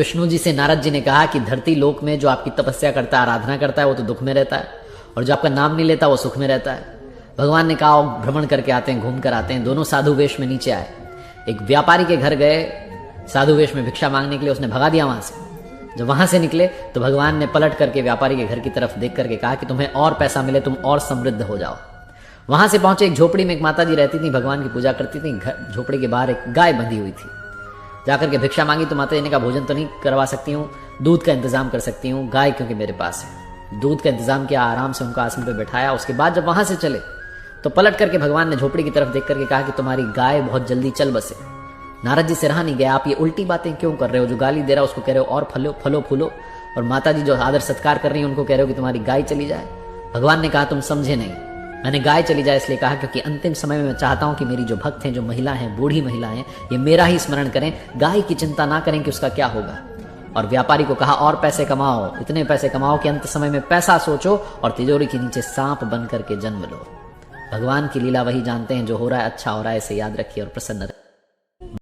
विष्णु जी से नारद जी ने कहा कि धरती लोक में जो आपकी तपस्या करता है, आराधना करता है, वो तो दुख में रहता है, और जो आपका नाम नहीं लेता वो सुख में रहता है। भगवान ने कहा भ्रमण करके आते हैं, घूम कर आते हैं। दोनों साधु वेश में नीचे आए। एक व्यापारी के घर गए साधु वेश में भिक्षा मांगने के लिए, उसने भगा दिया वहां से। जब वहां से निकले तो भगवान ने पलट करके व्यापारी के घर की तरफ देख करके कहा कि तुम्हें और पैसा मिले, तुम और समृद्ध हो जाओ। वहां से पहुंचे एक झोपड़ी में, एक माता जी रहती थी, भगवान की पूजा करती थी। झोपड़ी के बाहर एक गाय बंधी हुई थी। जाकर के भिक्षा मांगी तो माता जी ने कहा भोजन तो नहीं करवा सकती हूँ, दूध का इंतजाम कर सकती हूँ, गाय क्योंकि मेरे पास है। दूध का इंतजाम किया, आराम से उनका आसन पे बैठाया। उसके बाद जब वहां से चले तो पलट करके भगवान ने झोपड़ी की तरफ देख करके कहा कि तुम्हारी गाय बहुत जल्दी चल बसे। नारद जी से रहा नहीं गया, आप ये उल्टी बातें क्यों कर रहे हो? जो गाली दे रहा है उसको कह रहे हो और फलो फूलो, और माता जी जो आदर सत्कार कर रही है उनको कह रहे हो कि तुम्हारी गाय चली जाए। भगवान ने कहा तुम समझे नहीं, मैंने गाय चली जाए इसलिए कहा क्योंकि अंतिम समय में मैं चाहता हूं कि मेरी जो भक्त हैं, जो महिला हैं, बूढ़ी महिला हैं, ये मेरा ही स्मरण करें, गाय की चिंता ना करें कि उसका क्या होगा। और व्यापारी को कहा और पैसे कमाओ, इतने पैसे कमाओ कि अंत समय में पैसा सोचो और तिजोरी के नीचे सांप बन करके जन्म लो। भगवान की लीला वही जानते हैं, जो हो रहा है अच्छा हो रहा है, इसे याद रखिए और प्रसन्न रखिए।